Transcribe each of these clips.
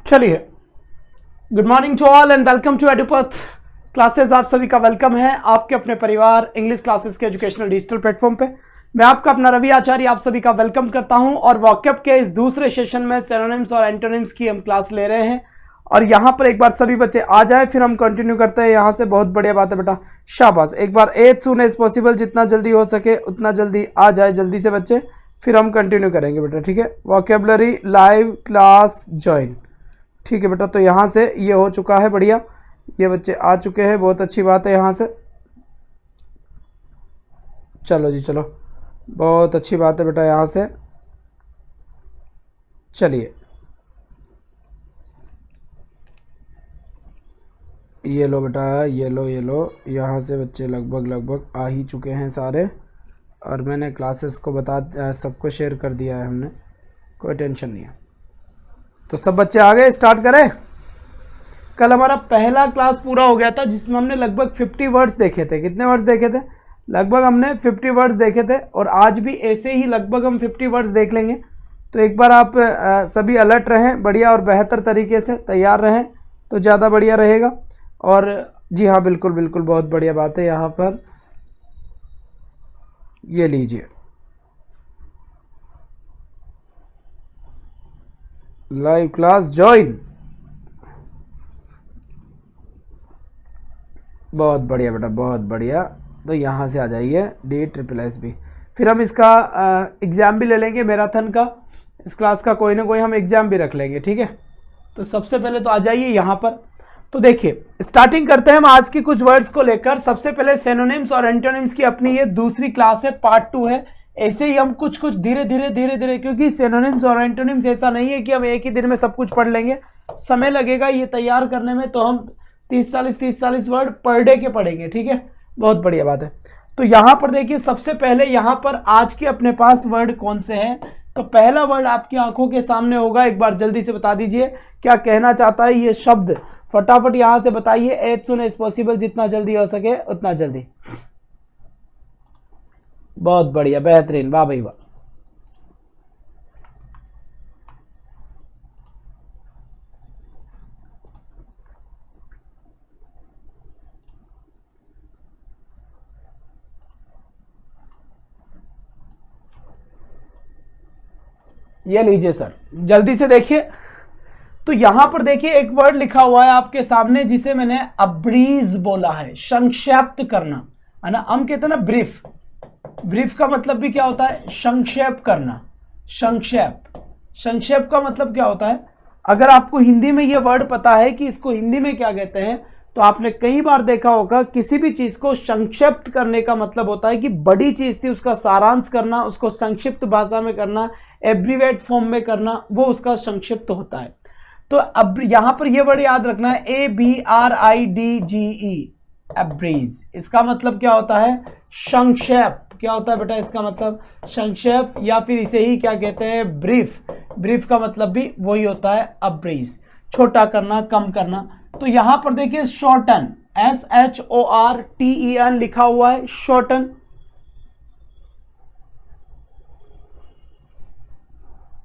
चलिए, good morning to all and welcome to Edupath classes. आप सभी का वेलकम है आपके अपने परिवार इंग्लिश क्लासेस के एजुकेशनल डिजिटल प्लेटफॉर्म पे। मैं आपका अपना रवि आचार्य आप सभी का वेलकम करता हूं और वॉकअप के इस दूसरे सेशन में सिनोनिम्स और एंटोनिम्स की हम क्लास ले रहे हैं। और यहाँ पर एक बार सभी बच्चे आ जाए, फिर हम कंटिन्यू करते हैं यहाँ से। बहुत बढ़िया बात है बेटा, शाबाश। एक बार एज सून एज पॉसिबल, जितना जल्दी हो सके उतना जल्दी आ जाए, जल्दी से बच्चे, फिर हम कंटिन्यू करेंगे बेटा। ठीक है, वॉकेबलरी लाइव क्लास ज्वाइन। ठीक है बेटा, तो यहाँ से ये हो चुका है, बढ़िया, ये बच्चे आ चुके हैं, बहुत अच्छी बात है। यहाँ से चलो जी, चलो, बहुत अच्छी बात है बेटा। यहाँ से चलिए, ये लो बेटा, ये लो, ये लो। यहाँ से बच्चे लगभग आ ही चुके हैं सारे, और मैंने क्लासेस को सबको शेयर कर दिया है हमने, कोई टेंशन नहीं है। तो सब बच्चे आ गए, स्टार्ट करें। कल हमारा पहला क्लास पूरा हो गया था जिसमें हमने लगभग 50 वर्ड्स देखे थे। कितने वर्ड्स देखे थे? लगभग हमने 50 वर्ड्स देखे थे, और आज भी ऐसे ही लगभग हम 50 वर्ड्स देख लेंगे। तो एक बार आप सभी अलर्ट रहें, बढ़िया और बेहतर तरीके से तैयार रहें तो ज़्यादा बढ़िया रहेगा। और जी हाँ, बिल्कुल बिल्कुल, बहुत बढ़िया बात है। यहाँ पर ये लीजिए, लाइव क्लास ज्वाइन। बहुत बढ़िया बेटा, बहुत बढ़िया। तो यहाँ से आ जाइए, DSSS। फिर हम इसका एग्ज़ाम भी ले लेंगे, मैराथन का। इस क्लास का कोई ना कोई हम एग्ज़ाम भी रख लेंगे, ठीक है। तो सबसे पहले तो आ जाइए यहाँ पर। तो देखिए, स्टार्टिंग करते हैं हम आज की कुछ वर्ड्स को लेकर। सबसे पहले सिनोनिम्स और एंटोनिम्स की अपनी ये दूसरी क्लास है, पार्ट 2 है। ऐसे ही हम कुछ धीरे धीरे, क्योंकि सिनोनिम्स और एंटोनिम्स ऐसा नहीं है कि हम एक ही दिन में सब कुछ पढ़ लेंगे, समय लगेगा ये तैयार करने में। तो हम 30-40 वर्ड पर डे के पढ़ेंगे, ठीक है। बहुत बढ़िया बात है। तो यहाँ पर देखिए, सबसे पहले यहाँ पर आज के अपने पास वर्ड कौन से हैं। तो पहला वर्ड आपकी आंखों के सामने होगा, एक बार जल्दी से बता दीजिए क्या कहना चाहता है ये शब्द। फटाफट यहाँ से बताइए, एज सुन एज पॉसिबल, जितना जल्दी हो सके उतना जल्दी। बहुत बढ़िया, बेहतरीन, वाह भाई वाह। ये लीजिए सर, जल्दी से देखिए। तो यहां पर देखिए एक वर्ड लिखा हुआ है आपके सामने, जिसे मैंने अब्रीज बोला है, संक्षेप्त करना, है ना। हम कहते हैं ना ब्रीफ। ब्रीफ का मतलब भी क्या होता है? संक्षेप करना। संक्षेप का मतलब क्या होता है? अगर आपको हिंदी में ये वर्ड पता है कि इसको हिंदी में क्या कहते हैं, तो आपने कई बार देखा होगा, किसी भी चीज को संक्षिप्त करने का मतलब होता है कि बड़ी चीज थी उसका सारांश करना, उसको संक्षिप्त भाषा में करना, एब्रीवेट फॉर्म में करना, वो उसका संक्षिप्त होता है। तो अब यहां पर ये वर्ड याद रखना है, ABRIDGE, एब्रीज। इसका मतलब क्या होता है? संक्षेप। क्या होता है बेटा इसका मतलब? संक्षेप, या फिर इसे ही क्या कहते हैं? ब्रीफ। ब्रीफ का मतलब भी वही होता है, अब्रीज, छोटा करना, कम करना। तो यहां पर देखिए शॉर्टन, SHORTEN लिखा हुआ है, शॉर्टन।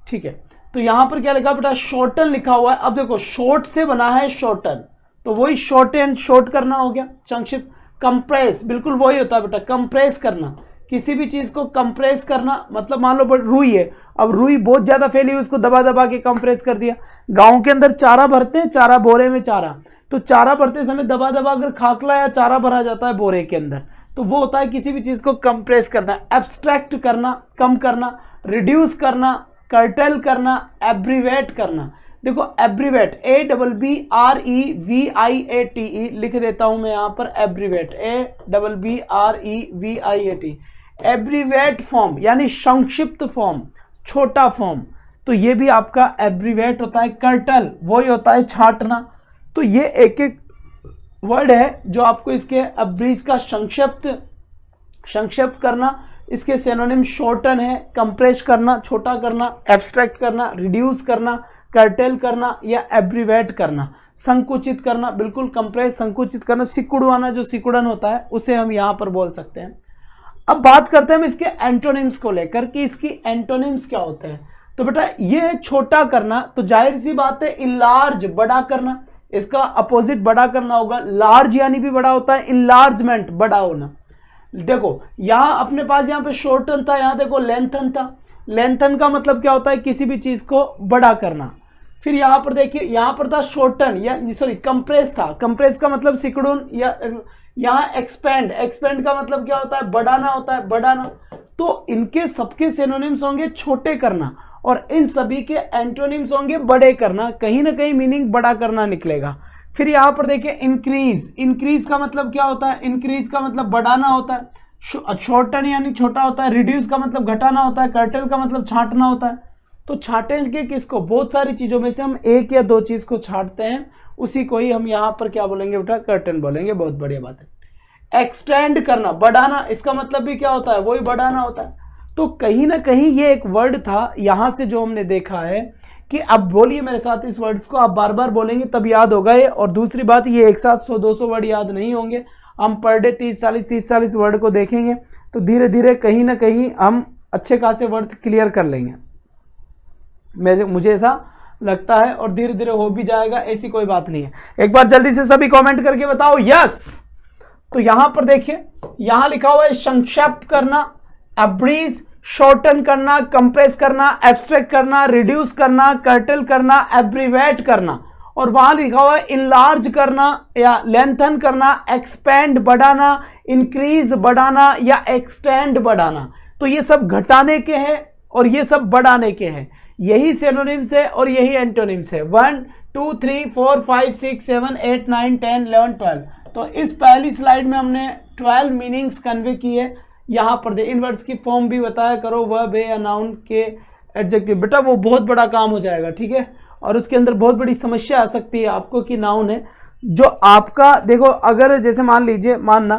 ठीक है, तो यहां पर क्या लिखा बेटा? शॉर्टन लिखा हुआ है। अब देखो, शॉर्ट से बना है शॉर्टन, तो वही शॉर्टन, शॉर्ट करना हो गया, संक्षिप्त। कंप्रेस, बिल्कुल वही होता है बेटा, कंप्रेस करना। किसी भी चीज को कंप्रेस करना, मतलब मान लो रुई है, अब रुई बहुत ज्यादा फैली हुई, उसको दबा दबा के कंप्रेस कर दिया। गांव के अंदर चारा भरते हैं, चारा बोरे में चारा, तो चारा भरते समय दबा दबा कर खाकला या चारा भरा जाता है बोरे के अंदर, तो वो होता है किसी भी चीज को कंप्रेस करना। एब्स्ट्रैक्ट करना, कम करना, रिड्यूस करना, कर्टेल करना, एब्रीवेट करना। देखो एब्रीवेट, ABBREVIATE लिख देता हूं मैं यहां पर, एब्रीवेट, ABBREVIAT, एब्रीवेट फॉर्म यानी संक्षिप्त फॉर्म, छोटा फॉर्म। तो ये भी आपका एब्रीवेट होता है। कर्टल वही होता है, छांटना। तो ये एक एक वर्ड है जो आपको इसके अब्रीज का संक्षिप्त करना। इसके सिनोनिम शॉर्टन है, कंप्रेस करना, छोटा करना, एब्स्ट्रैक्ट करना, रिड्यूस करना, कर्टेल करना, या एब्रीवेट करना, संकुचित करना। बिल्कुल, कंप्रेस, संकुचित करना, सिकुड़वाना, जो सिकुड़न होता है उसे हम यहां पर बोल सकते हैं। अब बात करते हैं हम इसके एंटोनिम्स को लेकर कि इसकी एंटोनिम्स क्या होते हैं। तो बेटा ये छोटा करना, तो जाहिर सी बात है इनलार्ज बड़ा करना, इसका अपोजिट बड़ा करना होगा। लार्ज यानी भी बड़ा होता है, इनलार्जमेंट बड़ा होना। देखो यहां अपने पास यहाँ पे शॉर्टन था, यहां देखो लेंथन था। लेंथन का मतलब क्या होता है, किसी भी चीज को बड़ा करना। फिर यहां पर देखिए, यहां पर था शॉर्टन या सॉरी कंप्रेस था। कंप्रेस का मतलब सिकुड़न, या यहाँ एक्सपेंड, एक्सपेंड का मतलब क्या होता है, बढ़ाना होता है, बढ़ाना। तो इनके सबके सिनोनिम्स होंगे छोटे करना, और इन सभी के एंटोनिम्स होंगे बड़े करना। कहीं ना कहीं मीनिंग बड़ा करना निकलेगा। फिर यहां पर देखिए इंक्रीज, इंक्रीज का मतलब क्या होता है, इंक्रीज का मतलब बढ़ाना होता है। शॉर्टन यानी छोटा होता है। रिड्यूस का मतलब घटाना होता है। कर्टल का मतलब छांटना होता है। तो छांटेंगे किसको, बहुत सारी चीजों में से हम एक या दो चीज को छांटते हैं, उसी को ही हम यहां पर क्या बोलेंगे बेटा, कर्टन बोलेंगे। बहुत बढ़िया बात है। एक्सटेंड करना, बढ़ाना, इसका मतलब भी क्या होता है, वही बढ़ाना होता है। तो कहीं ना कहीं ये एक वर्ड था यहां से जो हमने देखा है कि, अब बोलिए मेरे साथ इस वर्ड्स को, आप बार बार बोलेंगे तब याद होगा ये। और दूसरी बात, ये एक साथ 100-200 वर्ड याद नहीं होंगे। हम पर डे 30-40 वर्ड को देखेंगे, तो धीरे धीरे कहीं ना कहीं हम अच्छे खासे वर्ड क्लियर कर लेंगे, मुझे ऐसा लगता है। और धीरे धीरे हो भी जाएगा, ऐसी कोई बात नहीं है। एक बार जल्दी से सभी कमेंट करके बताओ यस। तो यहां पर देखिए, यहां लिखा हुआ है संक्षेप करना, अब्रीज, शॉर्टन करना, कंप्रेस करना, एब्स्ट्रैक्ट करना, रिड्यूस करना, कर्टल करना, एब्रीवेट करना। और वहां लिखा हुआ है इनलार्ज करना या लेंथन करना, एक्सपेंड बढ़ाना, इंक्रीज बढ़ाना या एक्सटेंड बढ़ाना। तो ये सब घटाने के हैं और ये सब बढ़ाने के हैं। यही सिनोनिम्स है और यही एंटोनिम्स है। 1 2 3 4 5 6 7 8 9 10 11 12। तो इस पहली स्लाइड में हमने 12 मीनिंग्स कन्वे किए। यहां पर इन वर्ड्स की फॉर्म भी बताया करो, वर्ब है या नाउन के एडजेक्टिव। बेटा वो बहुत बड़ा काम हो जाएगा, ठीक है। और उसके अंदर बहुत बड़ी समस्या आ सकती है आपको कि नाउन है जो आपका, देखो अगर जैसे मान लीजिए, मानना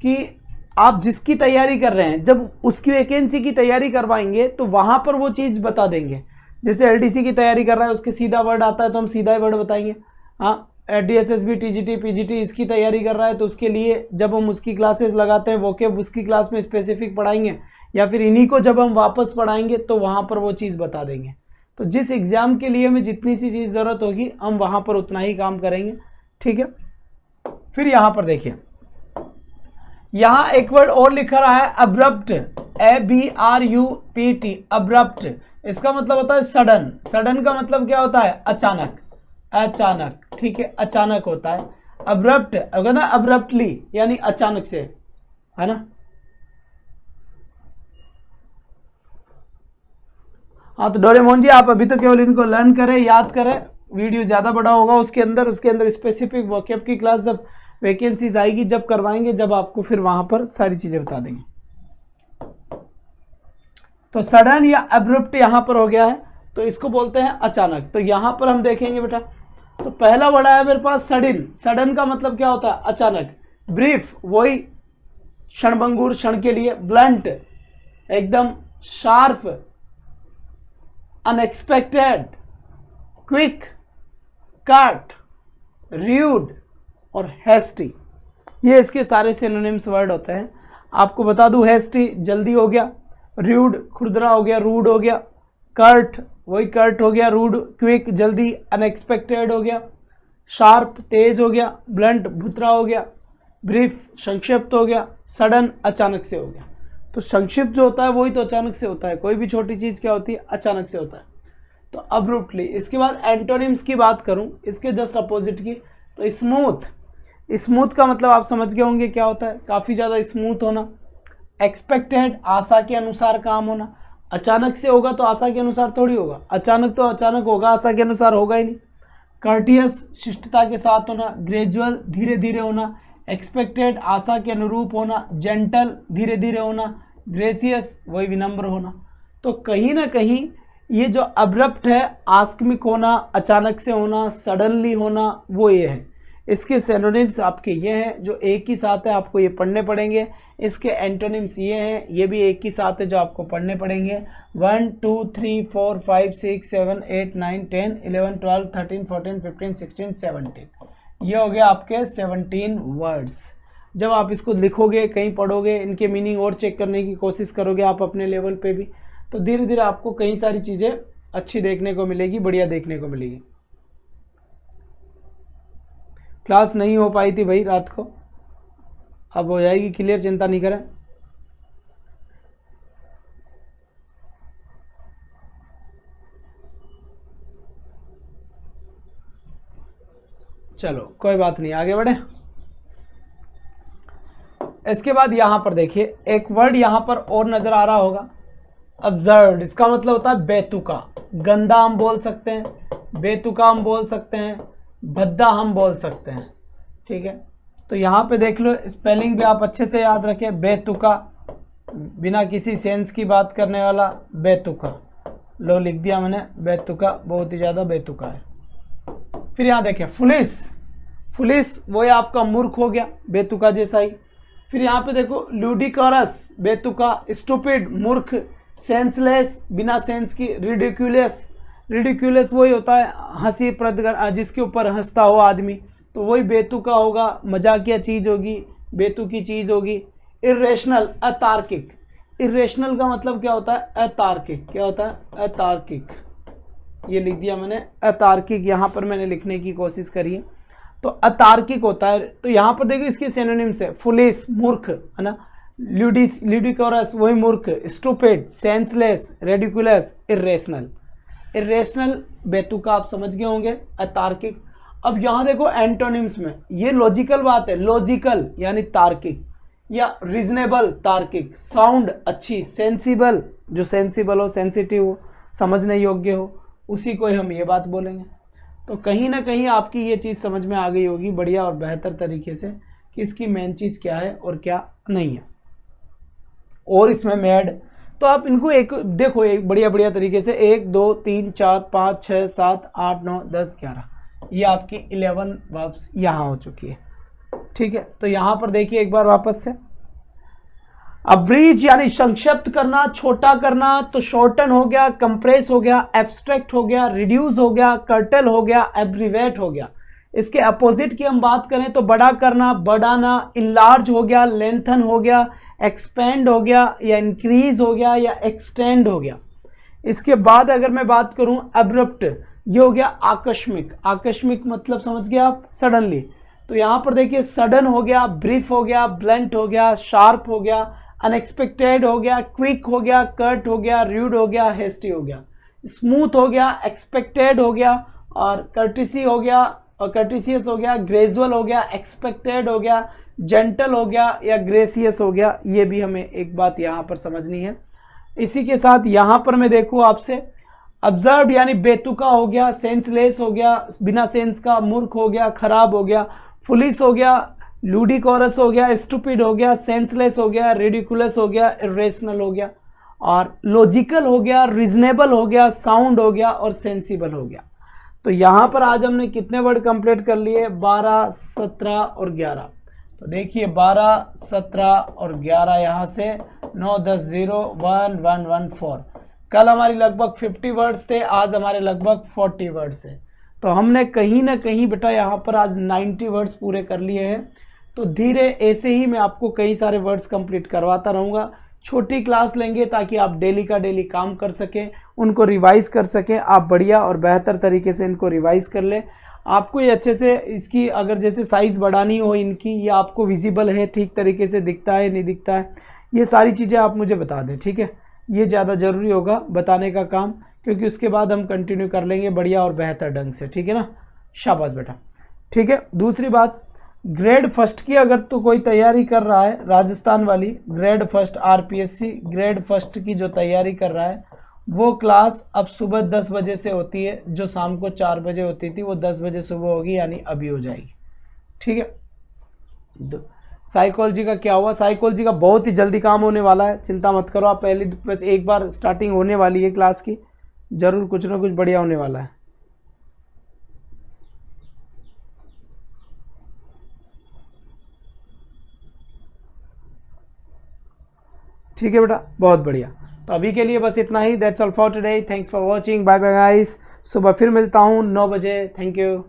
कि आप जिसकी तैयारी कर रहे हैं, जब उसकी वैकेंसी की तैयारी करवाएंगे तो वहां पर वो चीज बता देंगे। जैसे एलडीसी की तैयारी कर रहा है, उसके सीधा वर्ड आता है तो हम सीधा ही वर्ड बताएंगे। हाँ, डीएसएसबी, टीजीटी, पीजीटी इसकी तैयारी कर रहा है तो उसके लिए जब हम उसकी क्लासेस लगाते हैं, वोकेब उसकी क्लास में स्पेसिफिक पढ़ाएंगे, या फिर इन्हीं को जब हम वापस पढ़ाएंगे तो वहां पर वो चीज़ बता देंगे। तो जिस एग्जाम के लिए हमें जितनी सी चीज़ ज़रूरत होगी, हम वहां पर उतना ही काम करेंगे, ठीक है। फिर यहां पर देखिए, यहां एक वर्ड और लिखा रहा है अब्रप्ट, ABRUPT, अब्रप्ट। इसका मतलब होता है सडन। सडन का मतलब क्या होता है, अचानक, अचानक, ठीक है, अचानक होता है। अब्रप्ट अगर ना, अब्रप्टली यानी अचानक से, है ना। हाँ तो डोरेमोन जी, आप अभी तो केवल इनको लर्न करें, याद करें। वीडियो ज्यादा बड़ा होगा उसके अंदर स्पेसिफिक वोकैब की क्लास जब वैकेंसीज आएगी, जब करवाएंगे, जब आपको फिर वहां पर सारी चीजें बता देंगे। तो सडन या अब्रप्ट यहां पर हो गया है, तो इसको बोलते हैं अचानक। तो यहां पर हम देखेंगे बेटा, तो पहला वर्ड आया मेरे पास सडन। सडन का मतलब क्या होता है, अचानक। ब्रीफ, वही क्षणभंगुर, क्षण के लिए। ब्लंट, एकदम sharp. Unexpected, quick, cut, rude और हेस्टी, ये इसके सारे सिनोनिम्स वर्ड होते हैं। आपको बता दूं, हेस्टी जल्दी हो गया, र्यूड खुरदरा हो गया, रूड हो गया, कर्ट वही कर्ट हो गया, रूड क्विक जल्दी, अनएक्सपेक्टेड हो गया, शार्प तेज हो गया, ब्लंट भुतरा हो गया, ब्रीफ संक्षिप्त हो गया, सडन अचानक से हो गया। तो संक्षिप्त जो होता है वही तो अचानक से होता है। कोई भी छोटी चीज क्या होती है, अचानक से होता है। तो अब्रुप्टली। इसके बाद एंटोनिम्स की बात करूं, इसके जस्ट अपोजिट की, तो स्मूथ। स्मूथ का मतलब आप समझ गए होंगे क्या होता है, काफी ज्यादा स्मूथ होना। एक्सपेक्टेड, आशा के अनुसार काम होना। अचानक से होगा तो आशा के अनुसार थोड़ी होगा, अचानक तो अचानक होगा, आशा के अनुसार होगा ही नहीं। कर्टियस, शिष्टता के साथ होना। ग्रेजुअल, धीरे धीरे होना। एक्सपेक्टेड, आशा के अनुरूप होना। जेंटल, धीरे धीरे होना। ग्रेसियस, वही विनम्र होना। तो कहीं ना कहीं ये जो अब्रप्ट है, आकस्मिक होना, अचानक से होना, सडनली होना, वो ये है। इसके सिनोनिम्स आपके ये हैं जो एक ही साथ है, आपको ये पढ़ने पड़ेंगे। इसके एंटोनिम्स ये हैं, ये भी एक ही साथ है जो आपको पढ़ने पड़ेंगे। 1 2 3 4 5 6 7 8 9 10 11 12 13 14 15 16 17, ये हो गया आपके 17 वर्ड्स। जब आप इसको लिखोगे, कहीं पढ़ोगे, इनके मीनिंग और चेक करने की कोशिश करोगे आप अपने लेवल पे भी, तो धीरे धीरे आपको कई सारी चीज़ें अच्छी देखने को मिलेगी, बढ़िया देखने को मिलेगी। क्लास नहीं हो पाई थी भाई रात को, अब हो जाएगी क्लियर, चिंता नहीं करें। चलो कोई बात नहीं, आगे बढ़े। इसके बाद यहां पर देखिए एक वर्ड यहां पर और नजर आ रहा होगा, अब्जर्ड। इसका मतलब होता है बेतुका। गंदा हम बोल सकते हैं, बेतुका हम बोल सकते हैं, भद्दा हम बोल सकते हैं, ठीक है। तो यहाँ पे देख लो, स्पेलिंग भी आप अच्छे से याद रखें, बेतुका, बिना किसी सेंस की बात करने वाला बेतुका। लो लिख दिया मैंने, बेतुका, बहुत ही ज़्यादा बेतुका है। फिर यहाँ देखिए फुलिस, फुलिस वो ही आपका मूर्ख हो गया, बेतुका जैसा ही। फिर यहाँ पे देखो लूडिकरस, बेतुका, स्टूपिड, मूर्ख, सेंसलेस, बिना सेंस की, रिडिक्यूलस, रिडिक्यूलस वही होता है हंसी प्रद, जिसके ऊपर हंसता हो आदमी, तो वही बेतुका होगा, मजाकिया चीज़ होगी, बेतुकी चीज़ होगी। इरेशनल, अतार्किक। इरेशनल का मतलब क्या होता है? अतार्किक। क्या होता है? अतार्किक। ये लिख दिया मैंने, अतार्किक, यहाँ पर मैंने लिखने की कोशिश करी है। तो अतार्किक होता है, तो यहाँ पर देखिए इसके सिनोनिम्स है, फुलिस मूर्ख, है ना, ल्यूडिकोरस वही मूर्ख, stupid senseless, ridiculous, irrational. Irrational बेतुका आप समझ गए होंगे, अतार्किक। अब यहाँ देखो एंटोनिम्स में, ये लॉजिकल बात है, लॉजिकल यानी तार्किक, या रीजनेबल तार्किक, साउंड अच्छी, सेंसिबल जो सेंसिबल हो, सेंसिटिव हो, समझने योग्य हो, उसी को ही हम ये बात बोलेंगे। तो कहीं ना कहीं आपकी ये चीज़ समझ में आ गई होगी बढ़िया और बेहतर तरीके से कि इसकी मेन चीज़ क्या है और क्या नहीं है। और इसमें मैड, तो आप इनको एक देखो एक बढ़िया बढ़िया तरीके से, 1 2 3 4 5 6 7 8 9 10 11, ये आपकी 11 वर्ब्स यहाँ हो चुकी है, ठीक है। तो यहाँ पर देखिए एक बार वापस से, अब्रीज यानी संक्षिप्त करना, छोटा करना, तो शॉर्टन हो गया, कंप्रेस हो गया, एब्स्ट्रैक्ट हो गया, रिड्यूस हो गया, कर्टल हो गया, एब्रीवेट हो गया। इसके अपोजिट की हम बात करें तो बड़ा करना, बढ़ाना, इनलार्ज हो गया, लेंथन हो गया, एक्सपेंड हो गया, या इंक्रीज हो गया, या एक्सटेंड हो गया। इसके बाद अगर मैं बात करूं अब्रप्ट, ये हो गया आकस्मिक। आकस्मिक मतलब समझ गया आप, सडनली। तो यहां पर देखिए सडन हो गया, ब्रीफ हो गया, ब्लंट हो गया, शार्प हो गया, अनएक्सपेक्टेड हो गया, क्विक हो गया, कट हो गया, रूड हो गया, हेस्टी हो गया, स्मूथ हो गया, एक्सपेक्टेड हो गया, और कर्टिसी हो गया, और कर्टिसियस हो गया, ग्रेजुअल हो गया, एक्सपेक्टेड हो गया, जेंटल हो गया, या ग्रेसियस हो गया। ये भी हमें एक बात यहाँ पर समझनी है। इसी के साथ यहाँ पर मैं देखूँ आपसे, ऑब्जर्व यानी बेतुका हो गया, सेंसलेस हो गया, बिना सेंस का, मूर्ख हो गया, खराब हो गया, फुलिस हो गया, लूडिकोरस हो गया, स्टूपिड हो गया, सेंसलेस हो गया, रेडिकुलस हो गया, इरेशनल हो गया, और लॉजिकल हो गया, रीजनेबल हो गया, साउंड हो गया, और सेंसिबल हो गया। तो यहाँ पर आज हमने कितने वर्ड कंप्लीट कर लिए? 12, 17 और 11। तो देखिए 12, 17 और 11 यहाँ से 9, 10, 0, 1, 1, 1, 4। कल हमारी लगभग 50 वर्ड्स थे, आज हमारे लगभग 40 वर्ड्स है। तो हमने कहीं ना कहीं बेटा यहाँ पर आज 90 वर्ड्स पूरे कर लिए हैं। तो धीरे ऐसे ही मैं आपको कई सारे वर्ड्स कंप्लीट करवाता रहूँगा। छोटी क्लास लेंगे ताकि आप डेली का डेली काम कर सकें, उनको रिवाइज कर सकें, आप बढ़िया और बेहतर तरीके से इनको रिवाइज कर लें। आपको ये अच्छे से इसकी अगर जैसे साइज़ बढ़ानी हो इनकी, ये आपको विजिबल है, ठीक तरीके से दिखता है नहीं दिखता है, ये सारी चीज़ें आप मुझे बता दें, ठीक है। ये ज़्यादा ज़रूरी होगा बताने का काम, क्योंकि उसके बाद हम कंटिन्यू कर लेंगे बढ़िया और बेहतर ढंग से, ठीक है ना। शाबाश बेटा, ठीक है। दूसरी बात, ग्रेड फर्स्ट की अगर तो कोई तैयारी कर रहा है, राजस्थान वाली grade first RPSC grade first की जो तैयारी कर रहा है, वो क्लास अब सुबह 10 बजे से होती है, जो शाम को 4 बजे होती थी वो 10 बजे सुबह होगी, यानी अभी हो जाएगी, ठीक है। साइकोलॉजी का क्या हुआ? साइकोलॉजी का बहुत ही जल्दी काम होने वाला है, चिंता मत करो आप। पहले बस एक बार स्टार्टिंग होने वाली है क्लास की, ज़रूर कुछ ना कुछ बढ़िया होने वाला है। ठीक है बेटा, बहुत बढ़िया। तो अभी के लिए बस इतना ही। That's all for today. Thanks for watching. Bye bye guys. सुबह फिर मिलता हूँ 9 बजे। Thank you.